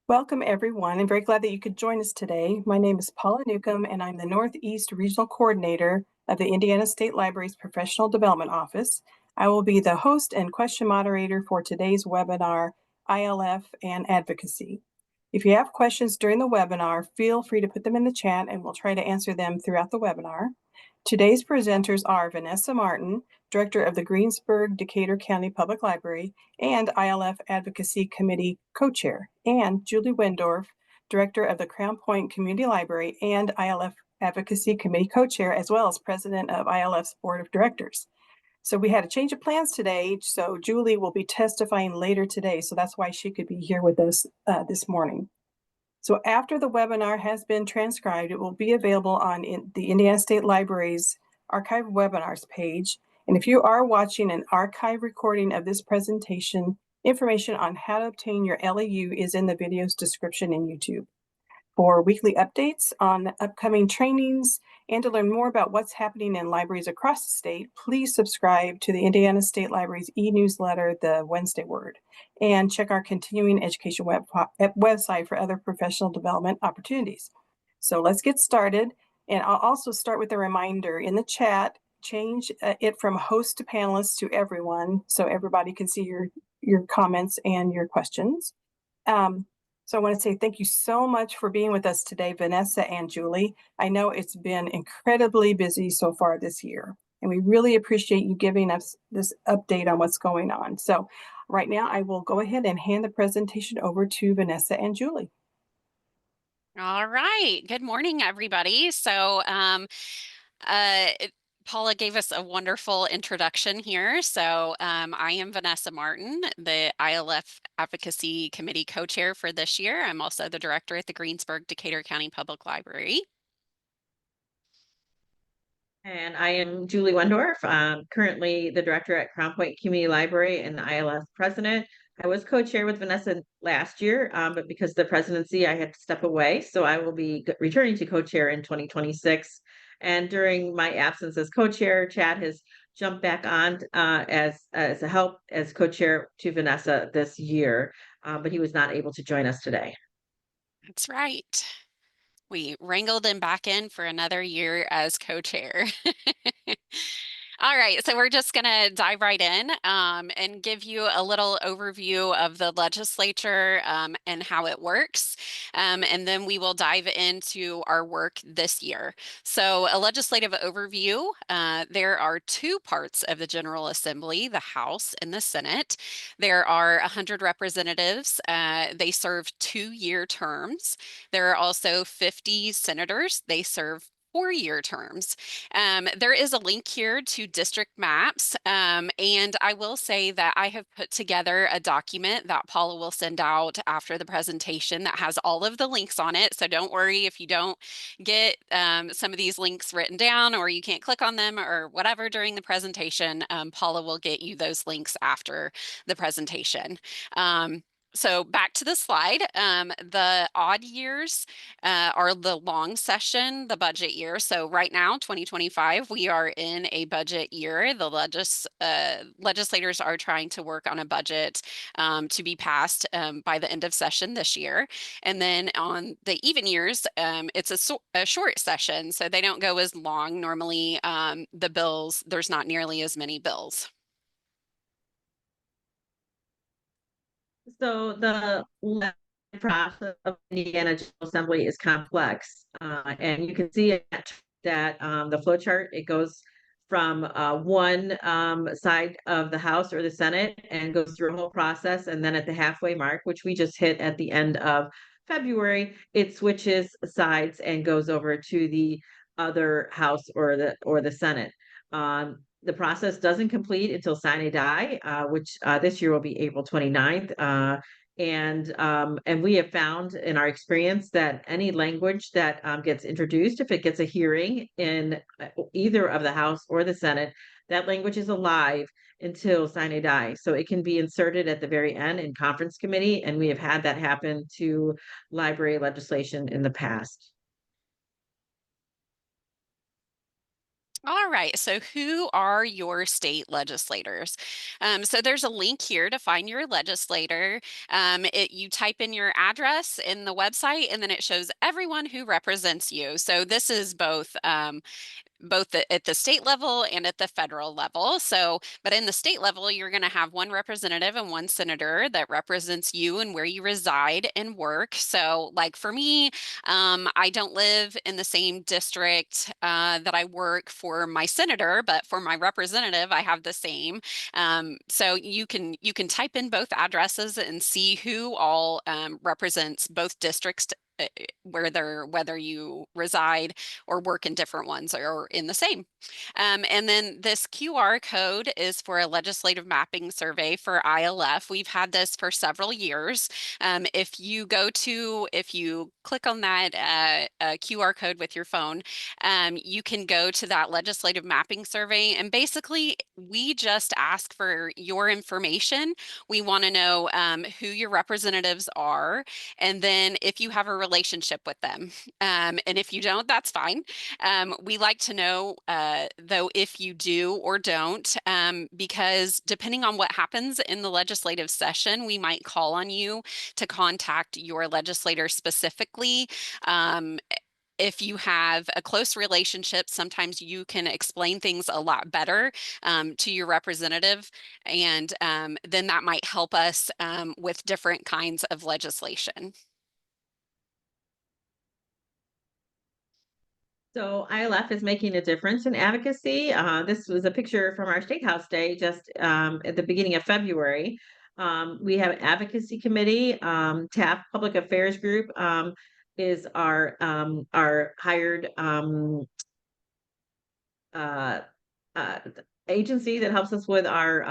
Welcome, everyone. I'm very glad that you could join us today. My name is Paula Newcomb, and I'm the Northeast Regional Coordinator of the Indiana State Library's Professional Development Office. I will be the host and question moderator for today's webinar, ILF and Advocacy. If you have questions during the webinar, feel free to put them in the chat and we'll try to answer them throughout the webinar. Today's presenters are Vanessa Martin, Director of the Greensburg, Decatur County Public Library, and ILF Advocacy Committee Co-Chair, and Julie Wendorf, Director of the Crown Point Community Library and ILF Advocacy Committee Co-Chair, as well as President of ILF's Board of Directors. So we had a change of plans today, so Julie will be testifying later today, so that's why she could be here with us this morning. So after the webinar has been transcribed, it will be available on the Indiana State Library's archive webinars page. And if you are watching an archive recording of this presentation, information on how to obtain your LEU is in the video's description in YouTube. For weekly updates on upcoming trainings and to learn more about what's happening in libraries across the state, please subscribe to the Indiana State Library's e-newsletter, The Wednesday Word, and check our continuing education website for other professional development opportunities. So let's get started. And I'll also start with a reminder in the chat, change it from host to panelist to everyone so everybody can see your comments and your questions. So I want to say thank you so much for being with us today, Vanessa and Julie. I know it's been incredibly busy so far this year, and we really appreciate you giving us this update on what's going on. So right now, I will go ahead and hand the presentation over to Vanessa and Julie. All right. Good morning, everybody. So Paula gave us a wonderful introduction here. So I am Vanessa Martin, the ILF Advocacy Committee co-chair for this year. I'm also the director at the Greensburg, Decatur County Public Library. And I am Julie Wendorf, currently the director at Crown Point Community Library and the ILF president. I was co-chair with Vanessa last year, but because of the presidency, I had to step away. So I will be returning to co-chair in 2026. And during my absence as co-chair, Chad has jumped back on as a help as co-chair to Vanessa this year, but he was not able to join us today. That's right. We wrangled him back in for another year as co-chair. All right, so we're just going to dive right in and give you a little overview of the legislature and how it works. And then we will dive into our work this year. So a legislative overview, there are two parts of the General Assembly, the House and the Senate. There are 100 representatives. They serve 2-year terms. There are also 50 senators. They serve 4-year terms. There is a link here to district maps, and I will say that I have put together a document that Paula will send out after the presentation that has all of the links on it. So don't worry if you don't get some of these links written down or you can't click on them or whatever during the presentation. Paula will get you those links after the presentation. So back to the slide, the odd years are the long session, the budget year. So right now, 2025, we are in a budget year. The legislators are trying to work on a budget to be passed by the end of session this year. And then on the even years, it's a short session, so they don't go as long. Normally, the bills, there's not nearly as many bills. So the process of Indiana General Assembly is complex, and you can see that the flow chart, it goes from one side of the House or the Senate and goes through a whole process, and then at the halfway mark, which we just hit at the end of February, it switches sides and goes over to the other House or the Senate. The process doesn't complete until sine die, which this year will be April 29th. And we have found in our experience that any language that gets introduced, if it gets a hearing in either of the House or the Senate, that language is alive until sine die. So it can be inserted at the very end in conference committee, and we have had that happen to library legislation in the past. All right, so who are your state legislators? So there's a link here to find your legislator. You type in your address in the website, and then it shows everyone who represents you. So this is both at the state level and at the federal level. So, but in the state level, you're going to have one representative and one senator that represents you and where you reside and work. So, like for me, I don't live in the same district that I work for my senator, but for my representative, I have the same. So you can type in both addresses and see who all represents both districts whether you reside or work in different ones or in the same. And then this QR code is for a legislative mapping survey for ILF. We've had this for several years. If you click on that QR code with your phone, you can go to that legislative mapping survey. And basically, we just ask for your information. We want to know who your representatives are, and then if you have a relationship with them. And if you don't, that's fine. We like to know, though, if you do or don't, because depending on what happens in the legislative session, we might call on you to contact your legislator specifically. If you have a close relationship, sometimes you can explain things a lot better to your representative, and then that might help us with different kinds of legislation. So ILF is making a difference in advocacy. This was a picture from our State House Day just at the beginning of February. We have an advocacy committee. TAF Public Affairs Group is our hired uh, uh, agency that helps us with our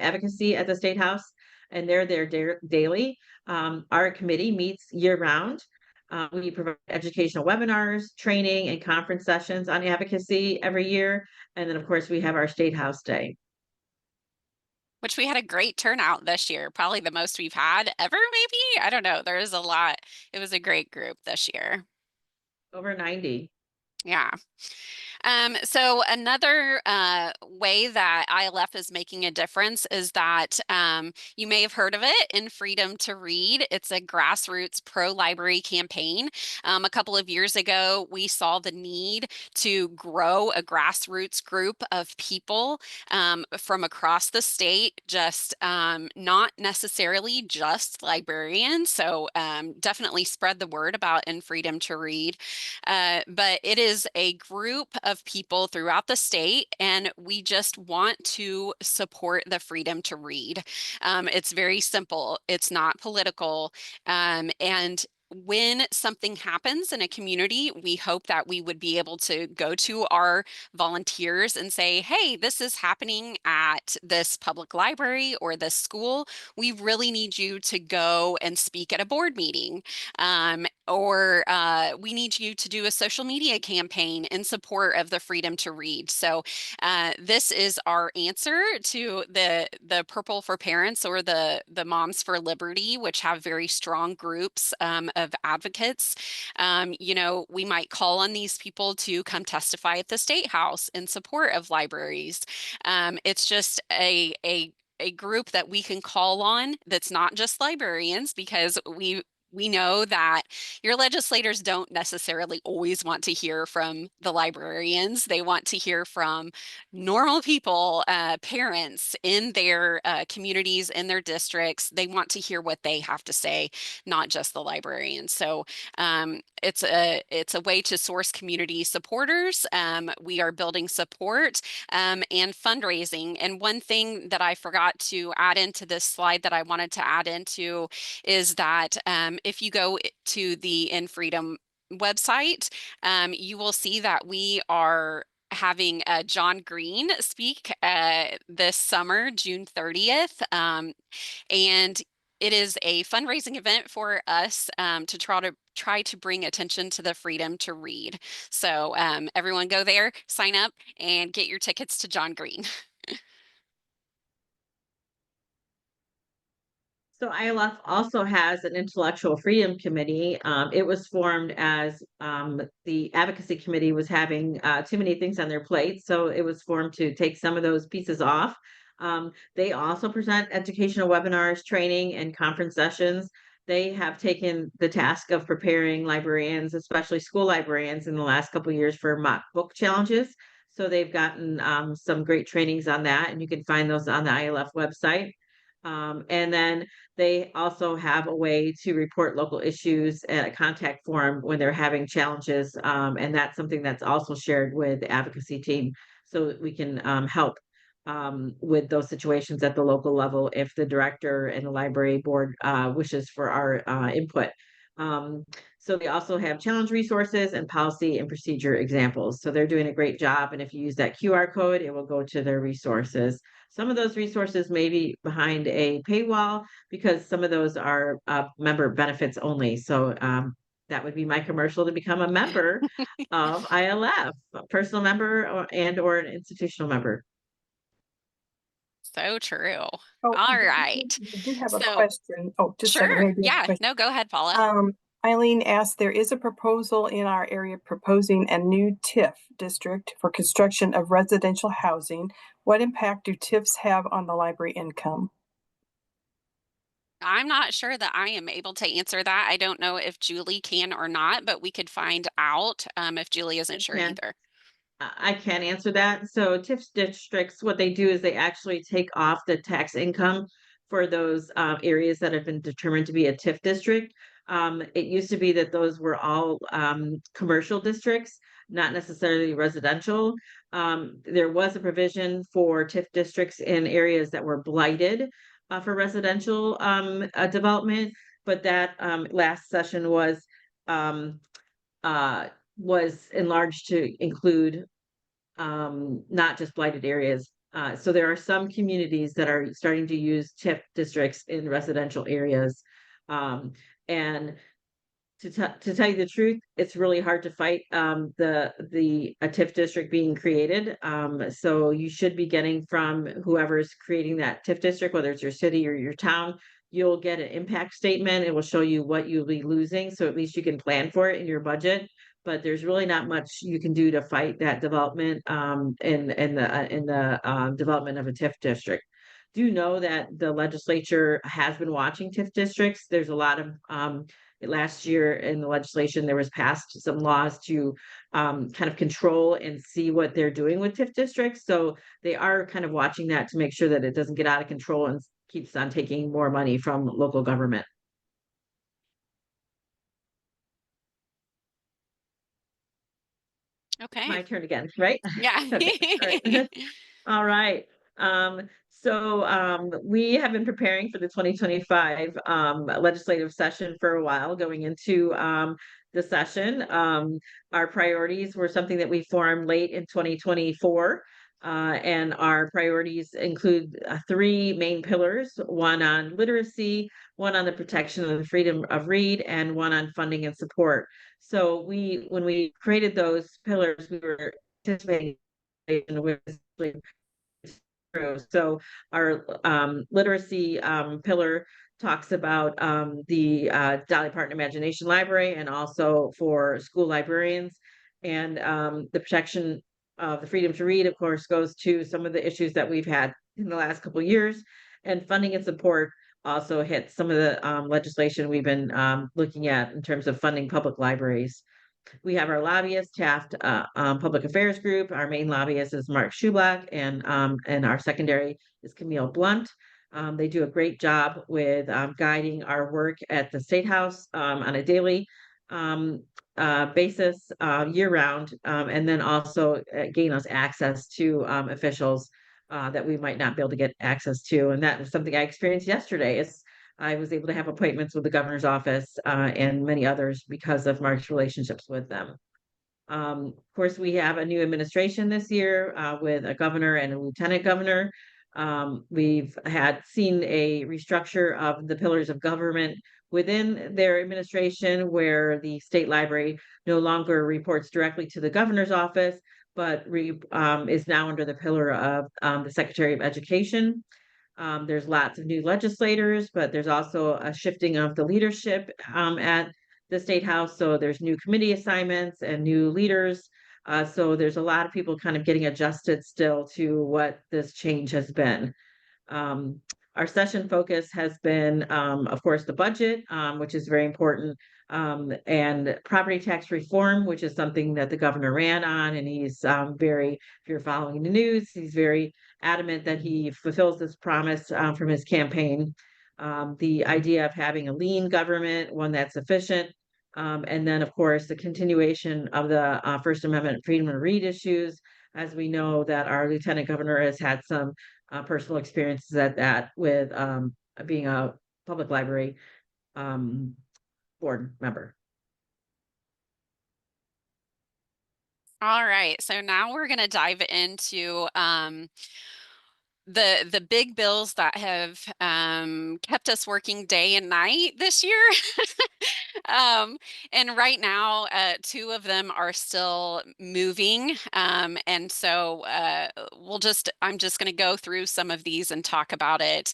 advocacy at the State House, and they're there daily. Our committee meets year round. We provide educational webinars, training, and conference sessions on advocacy every year. And then, of course, we have our State House Day. Which we had a great turnout this year, probably the most we've had ever, maybe? I don't know. There was a lot. It was a great group this year. Over 90. Yeah. So another way that ILF is making a difference is that you may have heard of it, in Freedom to Read. It's a grassroots pro-library campaign. A couple of years ago, we saw the need to grow a grassroots group of people from across the state, just not necessarily just librarians. So definitely spread the word about In Freedom to Read. But it is a group of people throughout the state, and we just want to support the freedom to read. It's very simple. It's not political. And when something happens in a community, we hope that we would be able to go to our volunteers and say, hey, this is happening at this public library or this school. We really need you to go and speak at a board meeting. Or we need you to do a social media campaign in support of the freedom to read. So this is our answer to the Purple for Parents or the Moms for Liberty, which have very strong groups of advocates. We might call on these people to come testify at the State House in support of libraries. It's just a group that we can call on that's not just librarians, because we know that your legislators don't necessarily always want to hear from the librarians. They want to hear from normal people, parents in their communities, in their districts. They want to hear what they have to say, not just the librarians. So it's a way to source community supporters. We are building support and fundraising. And one thing that I forgot to add into this slide that I wanted to add into is that if you go to the In Freedom website, you will see that we are having John Green speak this summer, June 30th. And it is a fundraising event for us to try to bring attention to the freedom to read. So everyone go there, sign up, and get your tickets to John Green. So ILF also has an intellectual freedom committee. It was formed as the advocacy committee was having too many things on their plate. So it was formed to take some of those pieces off. They also present educational webinars, training, and conference sessions. They have taken the task of preparing librarians, especially school librarians, in the last couple of years for mock book challenges. So they've gotten some great trainings on that, and you can find those on the ILF website. And then they also have a way to report local issues at a contact form when they're having challenges. And that's something that's also shared with the advocacy team so that we can help with those situations at the local level if the director and the library board wishes for our input. So they also have challenge resources and policy and procedure examples. So they're doing a great job. And if you use that QR code, it will go to their resources. Some of those resources may be behind a paywall because some of those are member benefits only. So that would be my commercial to become a member of ILF, a personal member or an institutional member. So true. Oh, All right. I do have a So question. Oh, just a second. sure. I do have a Yeah. question. No, go ahead, Paula. Eileen asked, there is a proposal in our area proposing a new TIF district for construction of residential housing. What impact do TIFs have on the library income? I'm not sure that I am able to answer that. I don't know if Julie can or not, but we could find out if Julie isn't sure either. I can answer that. So TIF districts, what they do is they actually take off the tax income for those areas that have been determined to be a TIF district. It used to be that those were all commercial districts, not necessarily residential. There was a provision for TIF districts in areas that were blighted for residential development, but that last session um, was enlarged to include not just blighted areas. So there are some communities that are starting to use TIF districts in residential areas. And to tell you the truth, it's really hard to fight a TIF district being created. So you should be getting from whoever's creating that TIF district, whether it's your city or your town, you'll get an impact statement. It will show you what you'll be losing. So at least you can plan for it in your budget. But there's really not much you can do to fight that development in the development of a TIF district. Do know that the legislature has been watching TIF districts. There's a lot of last year in the legislation, there was passed some laws to kind of control and see what they're doing with TIF districts. So they are kind of watching that to make sure that it doesn't get out of control and keeps on taking more money from local government. Okay. My turn again, right? Yeah. Okay. All right. All right. We have been preparing for the 2025 legislative session for a while, going into the session. Our priorities were something that we formed late in 2024. And our priorities include three main pillars, one on literacy, one on the protection of the freedom of read, and one on funding and support. So when we created those pillars, we were anticipating so our literacy pillar talks about the Dolly Parton Imagination Library and also for school librarians. And the protection of the freedom to read, of course, goes to some of the issues that we've had in the last couple of years. And funding and support also hits some of the legislation we've been looking at in terms of funding public libraries. We have our lobbyist, Taft Public Affairs Group. Our main lobbyist is Mark Schubach, and our secondary is Camille Blunt. They do a great job with guiding our work at the State House on a daily basis, year round, and then also gain us access to officials that we might not be able to get access to. And that was something I experienced yesterday. I was able to have appointments with the governor's office and many others because of Mark's relationships with them. Of course, we have a new administration this year with a governor and a lieutenant governor. We've seen a restructure of the pillars of government within their administration, where the state library no longer reports directly to the governor's office, but is now under the pillar of the Secretary of Education. There's lots of new legislators, but there's also a shifting of the leadership at the State House. So there's new committee assignments and new leaders. So there's a lot of people kind of getting adjusted still to what this change has been. Our session focus has been, of course, the budget, which is very important, and property tax reform, which is something that the governor ran on. And he's if you're following the news, he's very adamant that he fulfills this promise from his campaign. The idea of having a lean government, one that's efficient, and then, of course, the continuation of the First Amendment freedom of read issues, as we know that our lieutenant governor has had some personal experiences at that with being a public library board member. All right, so now we're going to dive into the big bills that have kept us working day and night this year. And right now, two of them are still moving. And so I'm just going to go through some of these and talk about it.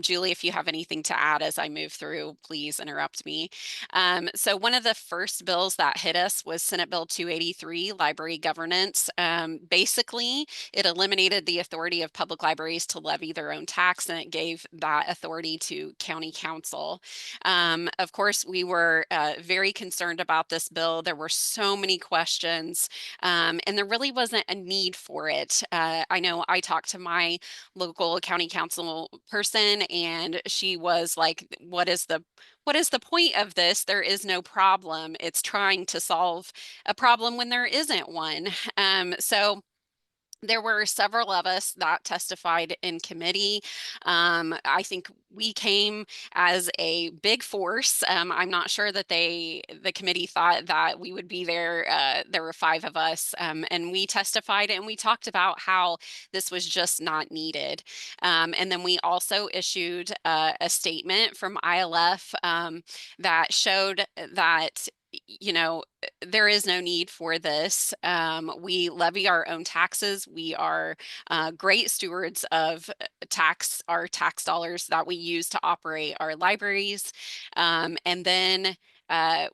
Julie, if you have anything to add as I move through, please interrupt me. So one of the first bills that hit us was Senate Bill 283, Library Governance. Basically, it eliminated the authority of public libraries to levy their own tax, and it gave that authority to county council. Of course, we were very concerned about this bill. There were so many questions, and there really wasn't a need for it. I know I talked to my local county council person, and she was like, what is the point of this? There is no problem. It's trying to solve a problem when there isn't one. So there were several of us that testified in committee. I think we came as a big force. I'm not sure that the committee thought that we would be there. There were 5 of us, and we testified and we talked about how this was just not needed. And then we also issued a statement from ILF that showed that, you know, there is no need for this. We levy our own taxes. We are great stewards of our tax dollars that we use to operate our libraries. And then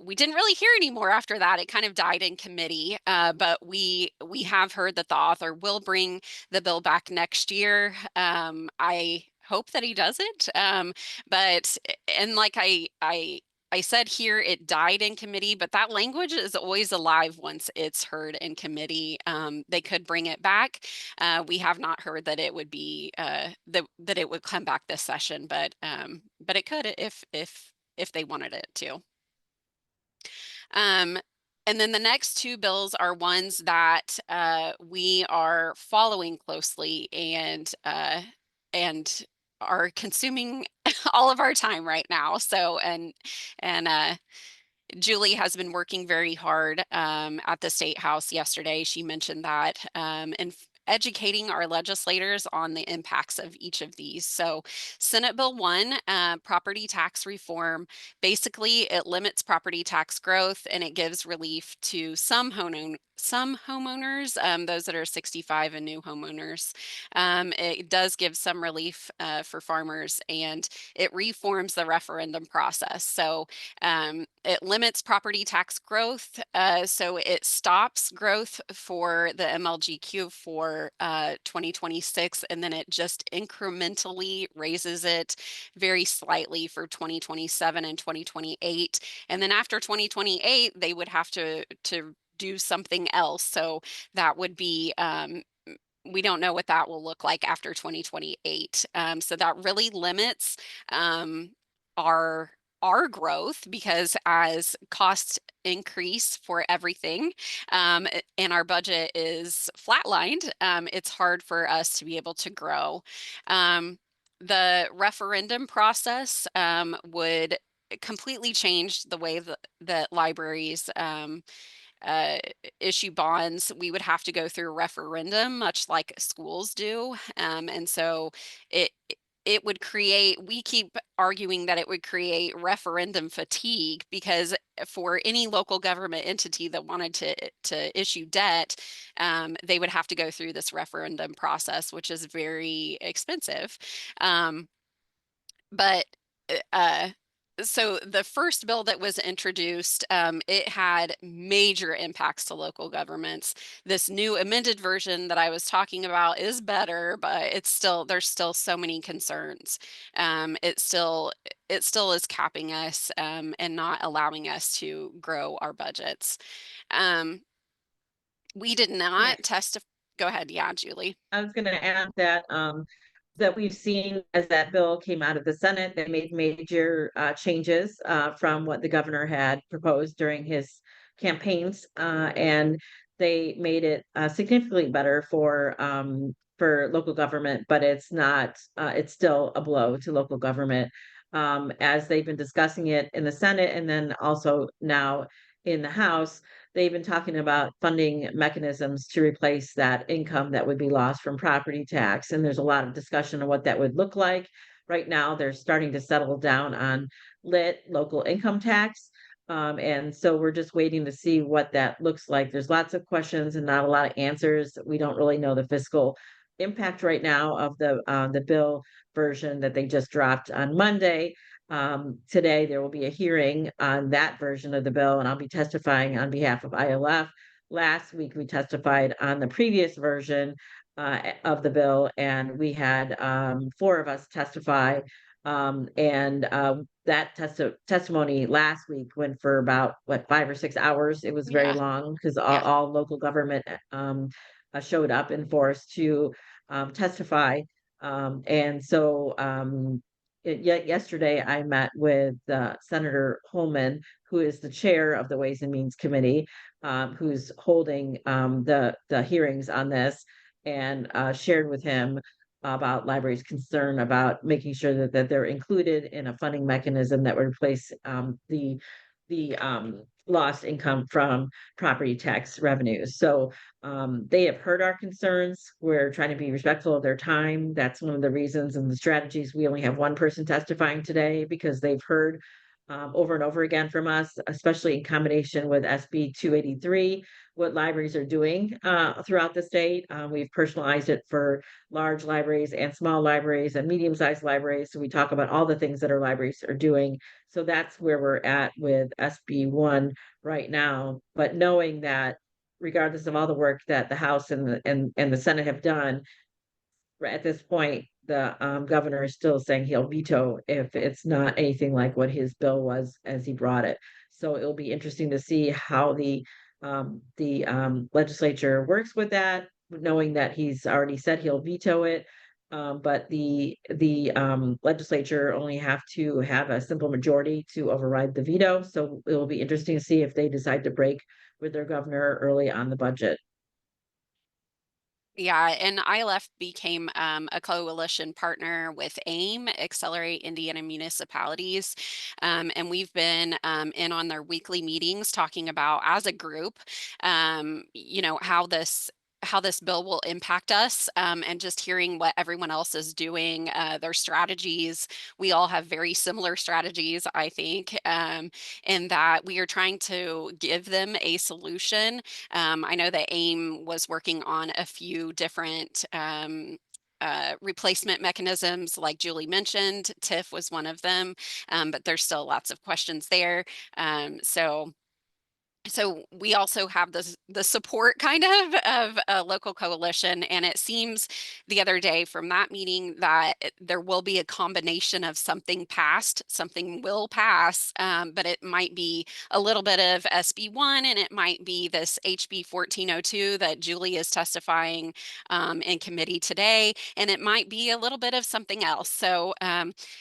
we didn't really hear anymore after that. It kind of died in committee, but we have heard that the author will bring the bill back next year. I hope that he does it. And like I said here, it died in committee, but that language is always alive once it's heard in committee. They could bring it back. We have not heard that it would be that it would come back this session, but it could if they wanted it to. And then the next 2 bills are ones that we are following closely and are consuming all of our time right now. So, and Julie has been working very hard at the State House yesterday. She mentioned that and educating our legislators on the impacts of each of these. So Senate Bill 1, property tax reform, basically it limits property tax growth and it gives relief to some homeowners, those that are 65 and new homeowners. It does give some relief for farmers, and it reforms the referendum process. So it limits property tax growth. So it stops growth for the MLGQ for 2026, and then it just incrementally raises it very slightly for 2027 and 2028. And then after 2028, they would have to do something else. So that would be we don't know what that will look like after 2028. So that really limits our growth, because as costs increase for everything and our budget is flatlined, it's hard for us to be able to grow. The referendum process would completely change the way that libraries issue bonds. We would have to go through a referendum, much like schools do. And so it would create, we keep arguing that it would create referendum fatigue, because for any local government entity that wanted to issue debt, they would have to go through this referendum process, which is very expensive. But so the first bill that was introduced, it had major impacts to local governments. This new amended version that I was talking about is better, but there's still so many concerns. It still is capping us, and not allowing us to grow our budgets. We did Yeah. not testify. Go ahead. Yeah, Julie. I was gonna add that, that we've seen as that bill came out of the Senate, they made major changes from what the governor had proposed during his campaigns, and they made it significantly better for local government, but it's not. It's still a blow to local government, as they've been discussing it in the Senate and then also now in the House. They've been talking about funding mechanisms to replace that income that would be lost from property tax. And there's a lot of discussion on what that would look like. Right now, they're starting to settle down on lit local income tax. And so we're just waiting to see what that looks like. There's lots of questions and not a lot of answers. We don't really know the fiscal impact right now of the bill version that they just dropped on Monday. Today, there will be a hearing on that version of the bill, and I'll be testifying on behalf of ILF. Last week, we testified on the previous version of the bill, and we had four of us testify. That testimony last week went for about 5 or 6 hours. It was very Yeah. long because Yeah. all local government showed up in force to testify. And so yesterday I met with Senator Holman, who is the chair of the Ways and Means Committee, who's holding the hearings on this, and shared with him about libraries' concern about making sure that they're included in a funding mechanism that would replace the lost income from property tax revenues. So they have heard our concerns. We're trying to be respectful of their time. That's one of the reasons and the strategies. We only have one person testifying today because they've heard over and over again from us, especially in combination with SB 283, what libraries are doing throughout the state. We've personalized it for large libraries and small libraries and medium-sized libraries. So we talk about all the things that our libraries are doing. So that's where we're at with SB 1 right now. But knowing that regardless of all the work that the House and the Senate have done, at this point, the governor is still saying he'll veto if it's not anything like what his bill was as he brought it. So it'll be interesting to see how the legislature works with that, knowing that he's already said he'll veto it. But the legislature only have to have a simple majority to override the veto. So it will be interesting to see if they decide to break with their governor early on the budget. Yeah, and ILF became a coalition partner with AIM, Accelerate Indiana Municipalities. And we've been in on their weekly meetings talking about, as a group, how this bill will impact us, and just hearing what everyone else is doing, their strategies. We all have very similar strategies, I think, in that we are trying to give them a solution. I know that AIM was working on a few different replacement mechanisms, like Julie mentioned. TIF was one of them, but there's still lots of questions there. So we also have the support kind of a local coalition, and it seems the other day from that meeting that there will be a combination of something will pass, but it might be a little bit of SB 1, and it might be this HB 1402 that Julie is testifying in committee today, and it might be a little bit of something else. So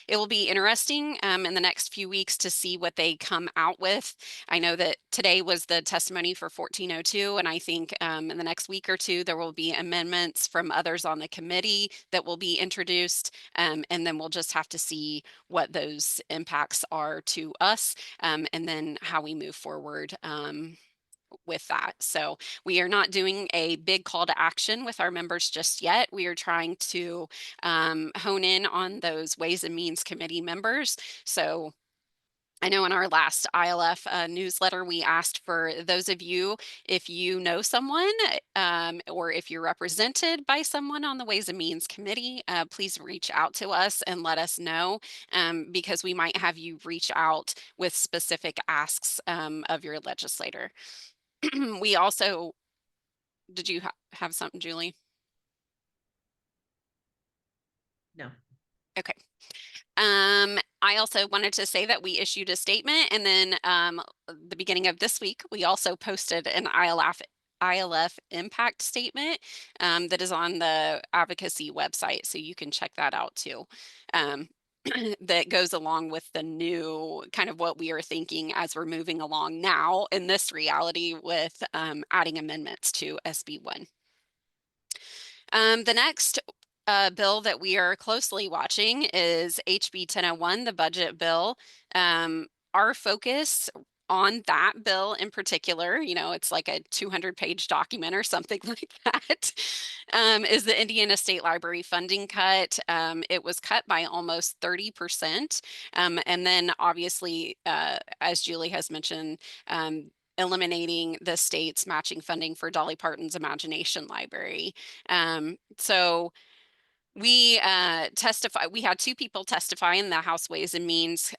it will be interesting in the next few weeks to see what they come out with. I know that today was the testimony for 1402, and I think in the next week or two there will be amendments from others on the committee that will be introduced, and then we'll just have to see what those impacts are to us, and then how we move forward with that. So we are not doing a big call to action with our members just yet. We are trying to hone in on those Ways and Means Committee members. So I know in our last ILF newsletter, we asked for those of you, if you know someone or if you're represented by someone on the Ways and Means Committee, please reach out to us and let us know, because we might have you reach out with specific asks of your legislator. We also, did you have something, Julie? No. Okay. I also wanted to say that we issued a statement, and then the beginning of this week, we also posted an ILF impact statement that is on the advocacy website, so you can check that out too. That goes along with the new kind of what we are thinking as we're moving along now in this reality with adding amendments to SB 1. The next bill that we are closely watching is HB 1001, the budget bill. Our focus on that bill in particular, you know, it's like a 200-page document or something like that, is the Indiana State Library funding cut. It was cut by almost 30%. And then obviously, as Julie has mentioned, eliminating the state's matching funding for Dolly Parton's Imagination Library. So we we had 2 people testify in the House Ways and Means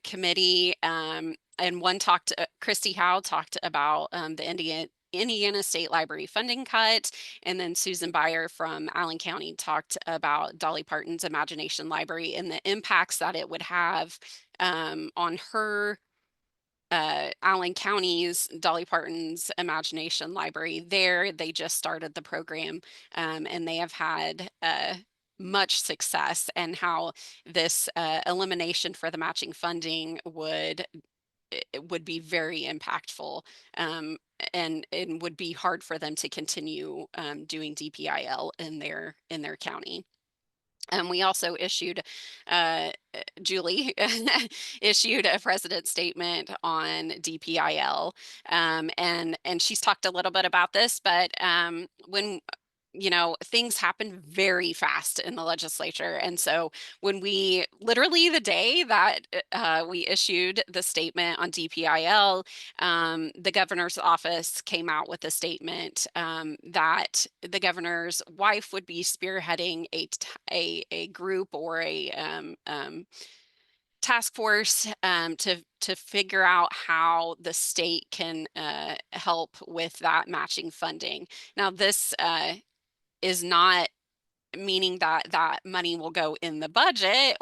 Committee, and one talked, Christy Howe talked about the Indiana State Library funding cut, and then Susan Beyer from Allen County talked about Dolly Parton's Imagination Library and the impacts that it would have on her Allen County's Dolly Parton's Imagination Library there. They just started the program, and they have had much success, and how this elimination for the matching funding would be very impactful, and would be hard for them to continue doing DPIL in their county. We also issued, Julie issued a president statement on DPIL, and she's talked a little bit about this, but when you know, things happen very fast in the legislature. And so when we, literally the day that we issued the statement on DPIL, the governor's office came out with a statement that the governor's wife would be spearheading a group or a task force to figure out how the state can help with that matching funding. Now, this is not meaning that that money will go in the budget,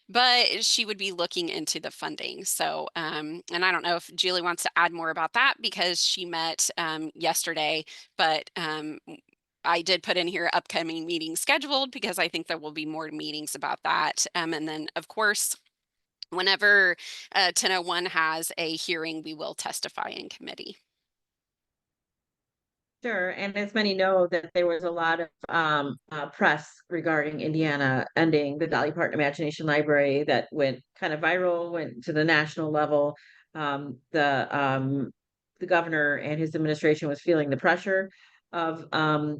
but she would be looking into the funding. So, and I don't know if Julie wants to add more about that, because she met yesterday, but I did put in here upcoming meetings scheduled, because I think there will be more meetings about that. And then, of course, whenever 1001 has a hearing, we will testify in committee. Sure, and as many know, that there was a lot of press regarding Indiana ending the Dolly Parton Imagination Library that went kind of viral, went to the national level. The governor and his administration was feeling the pressure of that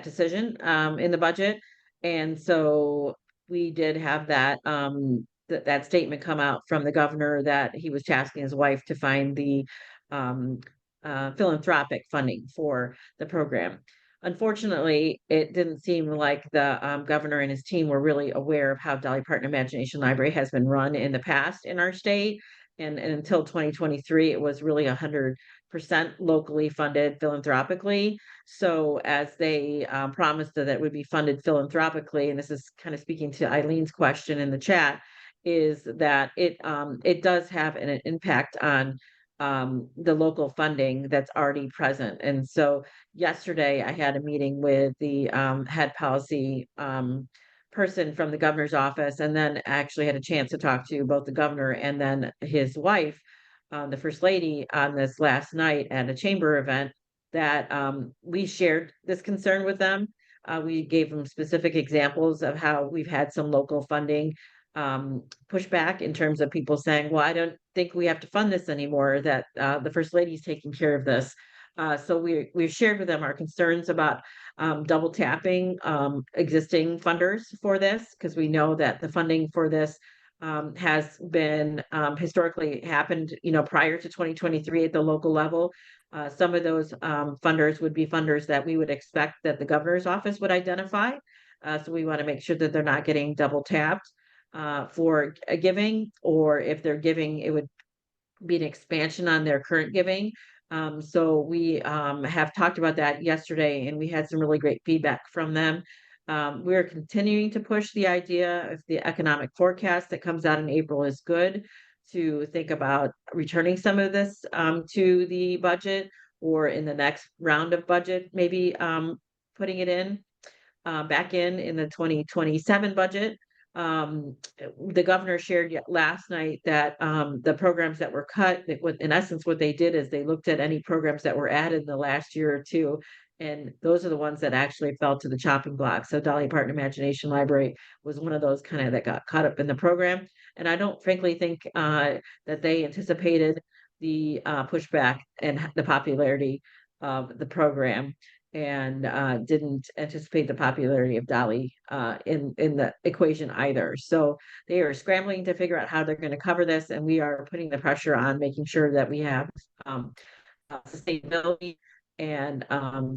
decision in the budget, and so we did have that statement come out from the governor that he was tasking his wife to find the um, philanthropic funding for the program. Unfortunately, it didn't seem like the governor and his team were really aware of how Dolly Parton Imagination Library has been run in the past in our state. And until 2023, it was really 100% locally funded philanthropically. So as they promised that it would be funded philanthropically, and this is kind of speaking to Eileen's question in the chat, is that it does have an impact on the local funding that's already present. And so yesterday I had a meeting with the head policy person from the governor's office, and then actually had a chance to talk to both the governor and then his wife, the first lady, on this last night at a chamber event, that we shared this concern with them. We gave them specific examples of how we've had some local funding pushback in terms of people saying, well, I don't think we have to fund this anymore, that the First Lady is taking care of this. So we've shared with them our concerns about double tapping existing funders for this, because we know that the funding for this has been historically happened, prior to 2023 at the local level. Some of those funders would be funders that we would expect that the governor's office would identify. So we want to make sure that they're not getting double tapped for a giving, or if they're giving, it would be an expansion on their current giving. So we have talked about that yesterday, and we had some really great feedback from them. We're continuing to push the idea, if the economic forecast that comes out in April is good, to think about returning some of this to the budget, or in the next round of budget, maybe putting it in back in the 2027 budget. The governor shared last night that the programs that were cut, in essence, what they did is they looked at any programs that were added in the last year or two, and those are the ones that actually fell to the chopping block. So Dolly Parton Imagination Library was one of those kind of that got caught up in the program. And I don't frankly think that they anticipated the pushback and the popularity of the program, and didn't anticipate the popularity of Dolly in the equation either. So they are scrambling to figure out how they're going to cover this, and we are putting the pressure on making sure that we have sustainability and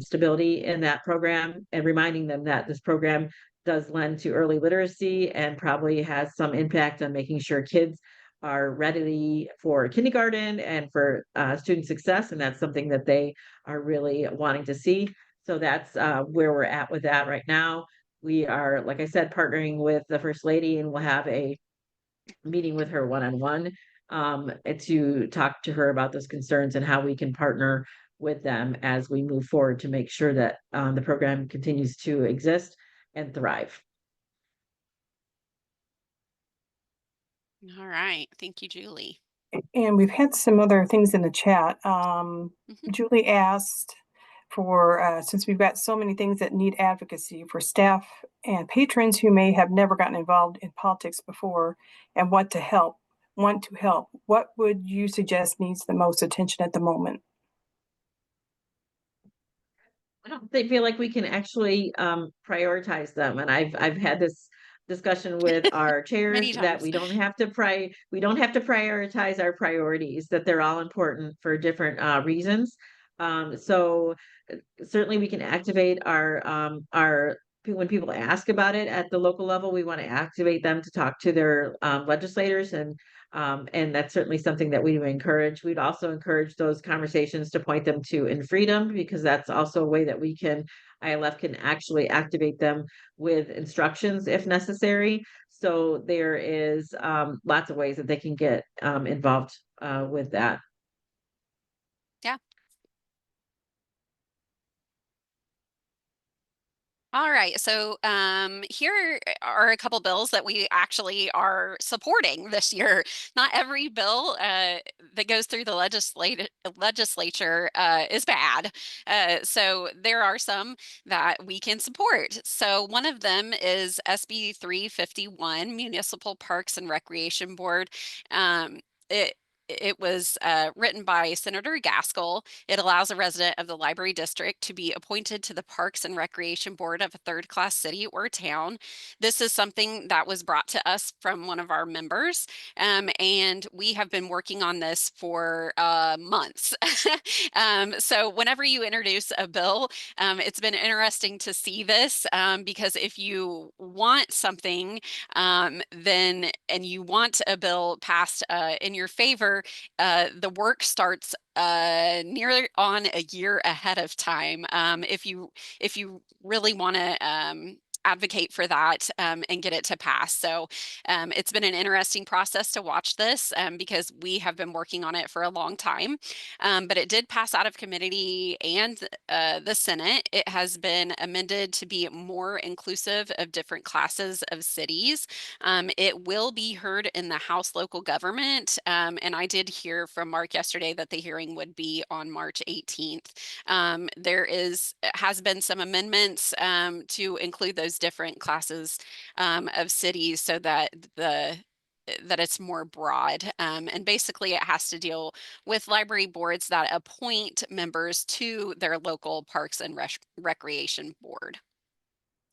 stability in that program, and reminding them that this program does lend to early literacy and probably has some impact on making sure kids are ready for kindergarten and for student success, and that's something that they are really wanting to see. So that's where we're at with that right now. We are, like I said, partnering with the First Lady, and we'll have a meeting with her one-on-one to talk to her about those concerns and how we can partner with them as we move forward to make sure that the program continues to exist and thrive. All right. Thank you, Julie. And we've had some other things in the chat. Mhm. Julie asked for, since we've got so many things that need advocacy for staff and patrons who may have never gotten involved in politics before and want to help, what would you suggest needs the most attention at the moment? I don't feel like we can actually prioritize them, and I've had this discussion with our chairs Many that times. we don't have to prioritize our priorities, that they're all important for different reasons. So certainly we can activate our when people ask about it at the local level, we want to activate them to talk to their legislators, and that's certainly something that we would encourage. We'd also encourage those conversations to point them to In Freedom, because that's also a way that ILF can actually activate them with instructions if necessary. So there is lots of ways that they can get involved with that. Yeah. All right, so here are a couple bills that we actually are supporting this year. Not every bill that goes through the legislature is bad. So there are some that we can support. So one of them is SB 351, Municipal Parks and Recreation Board. It was written by Senator Gaskell. It allows a resident of the library district to be appointed to the Parks and Recreation Board of a third-class city or town. This is something that was brought to us from one of our members, and we have been working on this for months. So whenever you introduce a bill, it's been interesting to see this, because if you want something, then and you want a bill passed in your favor, the work starts nearly on a year ahead of time. If you really want to advocate for that and get it to pass. So it's been an interesting process to watch this because we have been working on it for a long time. But it did pass out of committee and the Senate. It has been amended to be more inclusive of different classes of cities. It will be heard in the House Local Government. And I did hear from Mark yesterday that the hearing would be on March 18th. There has been some amendments to include those those different classes of cities so that it's more broad. And basically it has to deal with library boards that appoint members to their local parks and recreation board.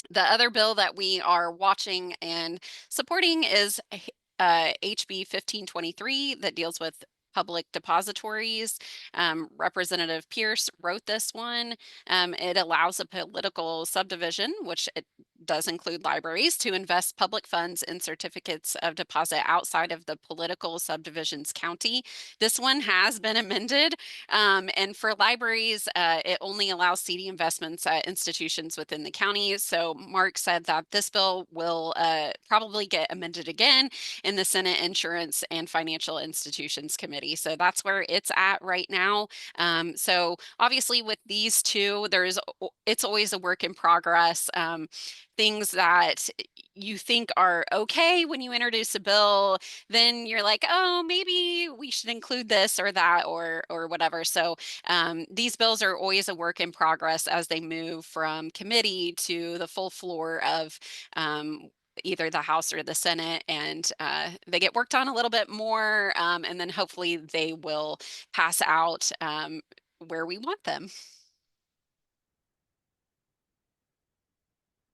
The other bill that we are watching and supporting is HB 1523 that deals with public depositories. Representative Pierce wrote this one. It allows a political subdivision, which it does include libraries, to invest public funds in certificates of deposit outside of the political subdivision's county. This one has been amended, and for libraries, it only allows CD investments at institutions within the county. So Mark said that this bill will probably get amended again in the Senate Insurance and Financial Institutions Committee. So that's where it's at right now. So obviously with these two, it's always a work in progress. Things that you think are okay when you introduce a bill, then you're like, oh, maybe we should include this or that or whatever. So these bills are always a work in progress as they move from committee to the full floor of either the House or the Senate, and they get worked on a little bit more, and then hopefully they will pass out where we want them.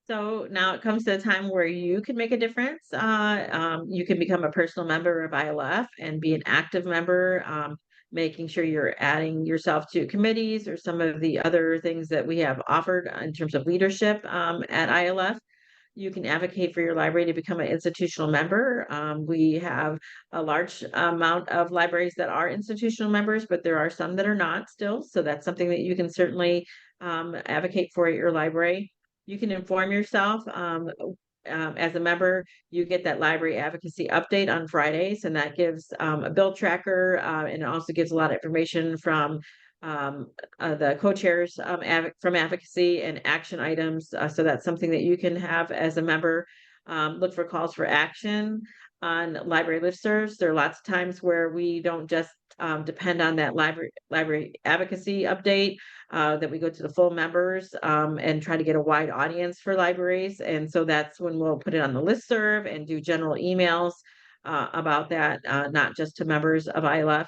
So now it comes to a time where you can make a difference. You can become a personal member of ILF and be an active member, making sure you're adding yourself to committees or some of the other things that we have offered in terms of leadership at ILF. You can advocate for your library to become an institutional member. We have a large amount of libraries that are institutional members, but there are some that are not still. So that's something that you can certainly advocate for at your library. You can inform yourself. As a member, you get that library advocacy update on Fridays, and that gives a bill tracker, and it also gives a lot of information from the co-chairs from advocacy and action items. So that's something that you can have as a member. Look for calls for action on library listservs. There are lots of times where we don't just depend on that library advocacy update, that we go to the full members and try to get a wide audience for libraries. And so that's when we'll put it on the listserv and do general emails about that, not just to members of ILF.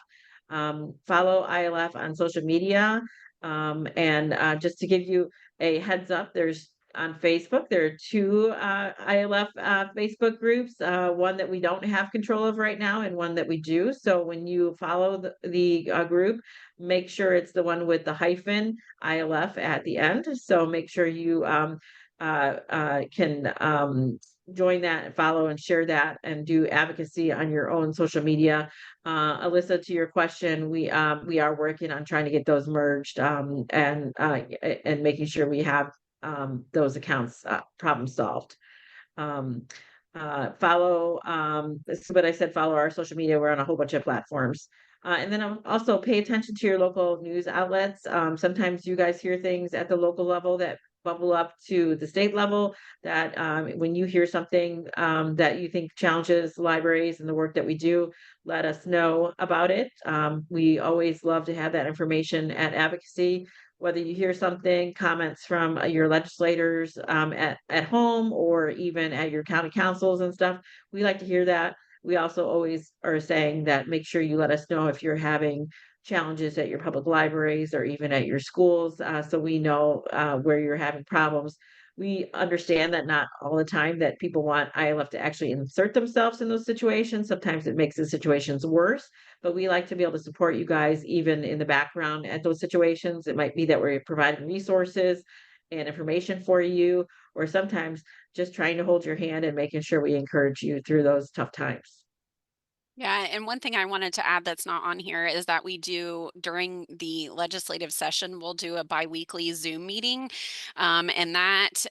Follow ILF on social media. And just to give you a heads up, there's on Facebook, there are two ILF Facebook groups, one that we don't have control of right now and one that we do. So when you follow the group, make sure it's the one with the hyphen ILF at the end. So make sure you can join that and follow and share that and do advocacy on your own social media. Alyssa, to your question, we are working on trying to get those merged and making sure we have those accounts problem solved. Follow, this is what I said, follow our social media. We're on a whole bunch of platforms. And then also pay attention to your local news outlets. Sometimes you guys hear things at the local level that bubble up to the state level, that when you hear something that you think challenges libraries and the work that we do, let us know about it. We always love to have that information at advocacy. Whether you hear something, comments from your legislators at home or even at your county councils and stuff, we like to hear that. We also always are saying that make sure you let us know if you're having challenges at your public libraries or even at your schools, so we know where you're having problems. We understand that not all the time that people want ILF to actually insert themselves in those situations. Sometimes it makes the situations worse, but we like to be able to support you guys even in the background at those situations. It might be that we're providing resources and information for you, or sometimes just trying to hold your hand and making sure we encourage you through those tough times. Yeah, and one thing I wanted to add that's not on here is that we do during the legislative session, we'll do a biweekly Zoom meeting, and that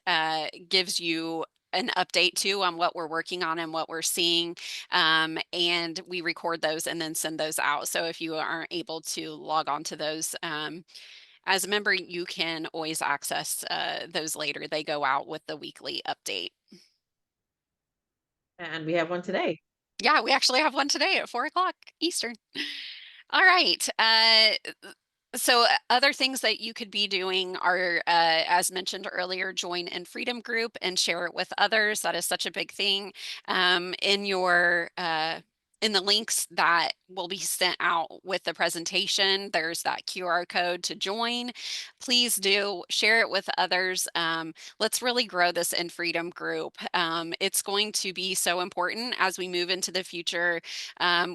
gives you an update too on what we're working on and what we're seeing, and we record those and then send those out. So if you aren't able to log on to those as a member, you can always access those later. They go out with the weekly update. And we have one today. Yeah, we actually have one today at 4 o'clock Eastern. All right. So other things that you could be doing are, as mentioned earlier, join in Freedom Group and share it with others. That is such a big thing. In your in the links that will be sent out with the presentation, there's that QR code to join. Please do share it with others. Let's really grow this in Freedom Group. It's going to be so important as we move into the future.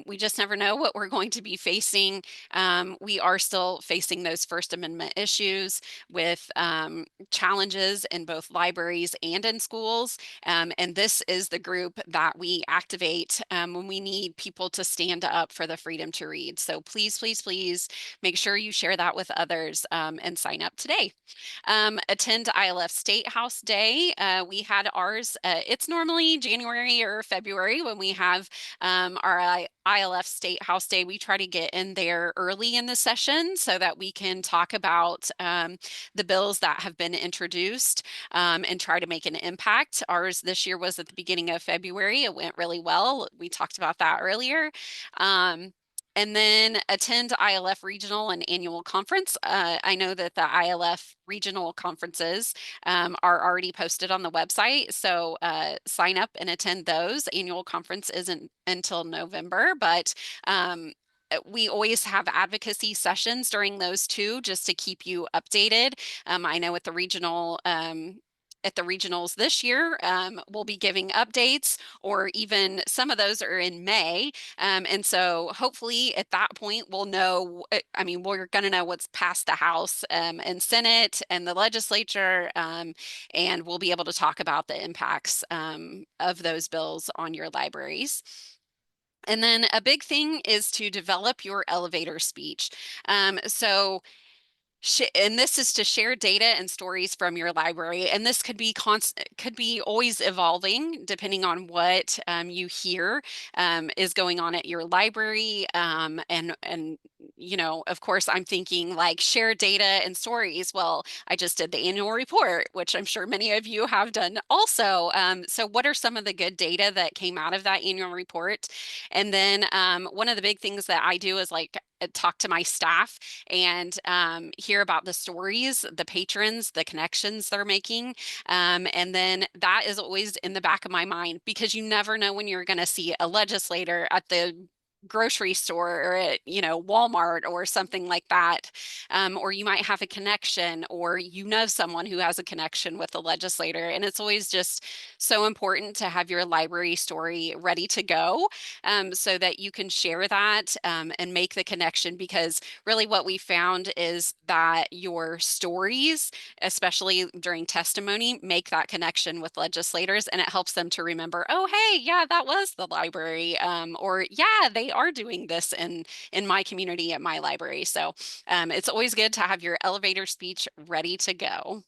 We just never know what we're going to be facing. We are still facing those First Amendment issues with challenges in both libraries and in schools. And this is the group that we activate when we need people to stand up for the freedom to read. So please, please, please make sure you share that with others and sign up today. Attend ILF State House Day. We had ours. It's normally January or February when we have our ILF State House Day. We try to get in there early in the session so that we can talk about the bills that have been introduced and try to make an impact. Ours this year was at the beginning of February. It went really well. We talked about that earlier. And then attend ILF Regional and Annual Conference. I know that the ILF Regional conferences are already posted on the website, so sign up and attend those. Annual conference isn't until November, but we always have advocacy sessions during those too, just to keep you updated. I know at the regional at the regionals this year, we'll be giving updates, or even some of those are in May. And so hopefully at that point, we'll know, I mean, we're going to know what's passed the House and Senate and the legislature, and we'll be able to talk about the impacts of those bills on your libraries. And then a big thing is to develop your elevator speech. And this is to share data and stories from your library, and this could be always evolving depending on what you hear is going on at your library. And you know, of course, I'm thinking like share data and stories. Well, I just did the annual report, which I'm sure many of you have done also. So what are some of the good data that came out of that annual report? And then one of the big things that I do is like talk to my staff and hear about the stories, the patrons, the connections they're making. And then that is always in the back of my mind, because you never know when you're going to see a legislator at the grocery store or at, you know, Walmart or something like that. Or you might have a connection, or you know someone who has a connection with the legislator. And it's always just so important to have your library story ready to go so that you can share that and make the connection, because really what we found is that your stories, especially during testimony, make that connection with legislators, and it helps them to remember, oh, hey, yeah, that was the library, or yeah, they are doing this in my community at my library. So it's always good to have your elevator speech ready to go.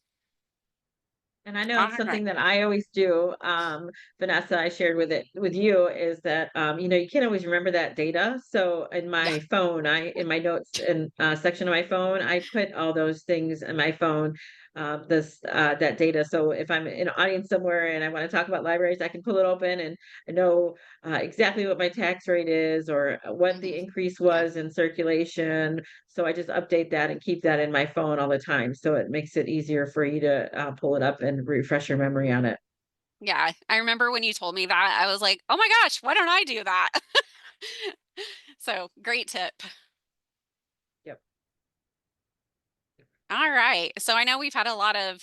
And I know All it's right. something that I always do. Vanessa, I shared with you is that you know, you can't always remember that data. So in Yeah. my phone, in my notes and section of my phone, I put all those things in my phone, that data. So if I'm in an audience somewhere and I want to talk about libraries, I can pull it open and I know exactly what my tax rate is, or what the Mhm. increase Yeah. was in circulation. So I just update that and keep that in my phone all the time. So it makes it easier for you to pull it up and refresh your memory on it. Yeah. I remember when you told me that, I was like, oh my gosh, why don't I do that? So great tip. Yep. All right. So I know we've had a lot of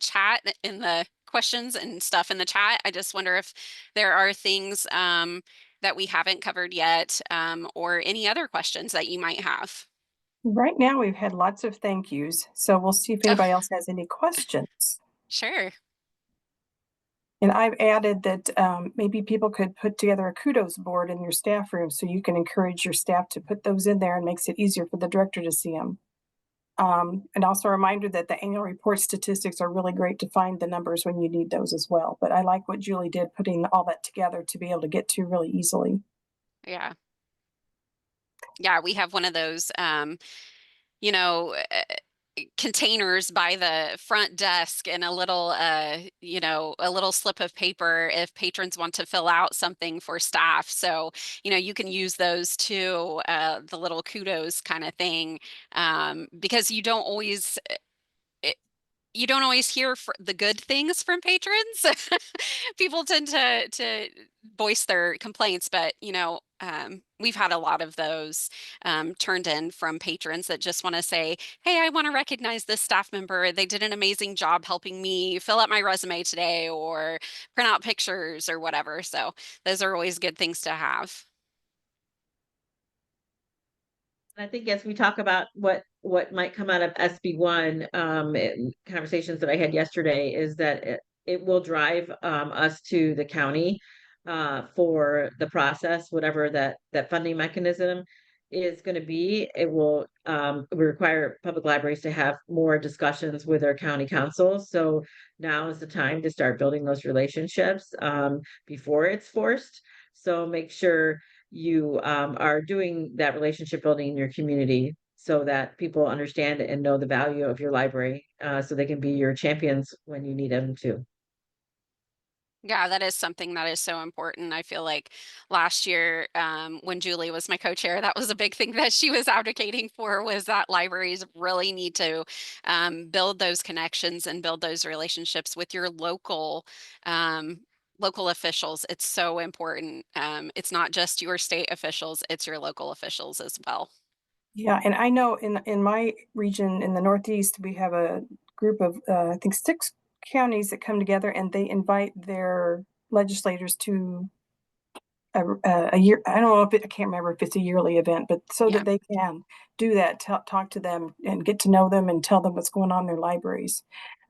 chat in the questions and stuff in the chat. I just wonder if there are things that we haven't covered yet, or any other questions that you might have. Right now, we've had lots of thank yous, so we'll see if Oh, anybody else has any questions. sure. And I've added that maybe people could put together a kudos board in your staff room so you can encourage your staff to put those in there, and makes it easier for the director to see them. And also a reminder that the annual report statistics are really great to find the numbers when you need those as well. But I like what Julie did, putting all that together to be able to get to really easily. Yeah. Yeah, we have one of those, you know, containers by the front desk and a little, you know, a little slip of paper if patrons want to fill out something for staff. So, you know, you can use those too, the little kudos kind of thing, because you don't always hear the good things from patrons. People tend to voice their complaints, but you know, we've had a lot of those turned in from patrons that just want to say, hey, I want to recognize this staff member. They did an amazing job helping me fill out my resume today or print out pictures or whatever. So those are always good things to have. I think as we talk about what might come out of SB1, conversations that I had yesterday is that it will drive us to the county for the process, whatever that funding mechanism is going to be. It will require public libraries to have more discussions with their county councils. So now is the time to start building those relationships before it's forced. So make sure you are doing that relationship building in your community so that people understand and know the value of your library, so they can be your champions when you need them to. Yeah, that is something that is so important. I feel like last year, when Julie was my co-chair, that was a big thing that she was advocating for, was that libraries really need to build those connections and build those relationships with your local officials. It's so important. It's not just your state officials, it's your local officials as well. Yeah, and I know in my region in the Northeast, we have a group of I think 6 counties that come together and they invite their legislators to a year. I don't know if I can't remember if it's a yearly event, but so Yeah. that they can do that, talk to them and get to know them and tell them what's going on in their libraries.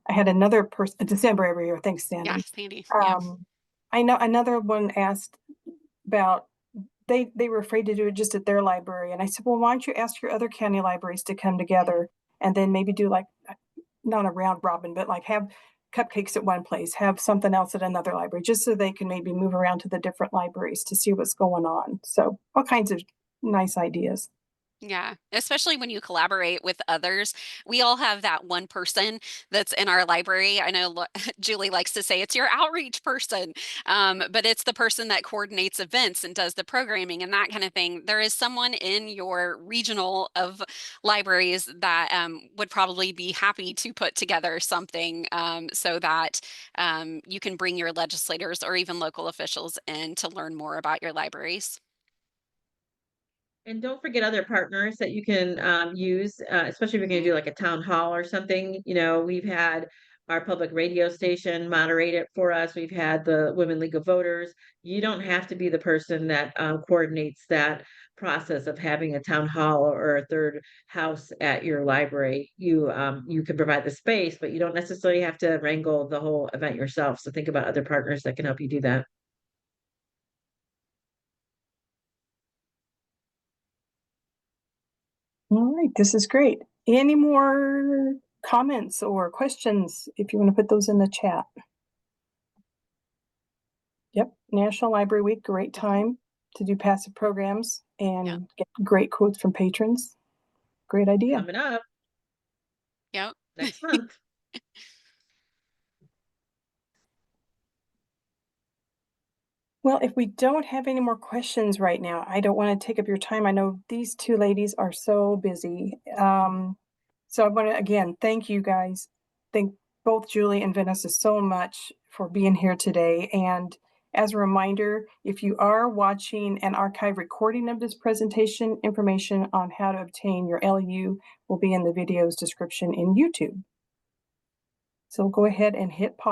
I had another person December every year. Thanks, Yeah, Sandy. Sandy. Yeah. I know another one asked about they were afraid to do it just at their library. And I said, well, why don't you ask your other county libraries to come together and then maybe do like, not a round robin, but like have cupcakes at one place, have something else at another library, just so they can maybe move around to the different libraries to see what's going on. So all kinds of nice ideas. Yeah, especially when you collaborate with others. We all have that one person that's in our library. I know Julie likes to say it's your outreach person, but it's the person that coordinates events and does the programming and that kind of thing. There is someone in your regional of libraries that would probably be happy to put together something so that you can bring your legislators or even local officials in to learn more about your libraries. And don't forget other partners that you can use, especially if you're going to do like a town hall or something. You know, we've had our public radio station moderate it for us. We've had the Women League of Voters. You don't have to be the person that coordinates that process of having a town hall or a third house at your library. You can provide the space, but you don't necessarily have to wrangle the whole event yourself. So think about other partners that can help you do that. All right, this is great. Any more comments or questions, if you want to put those in the chat? Yep, National Library Week, great time to do passive programs and get great quotes from patrons. Great idea. Coming up Yep. next month. Well, if we don't have any more questions right now, I don't want to take up your time. I know these 2 ladies are so busy. So I want to, again, thank you guys. Thank both Julie and Vanessa so much for being here today. And as a reminder, if you are watching an archive recording of this presentation, information on how to obtain your LEU will be in the video's description in YouTube. So go ahead and hit pause.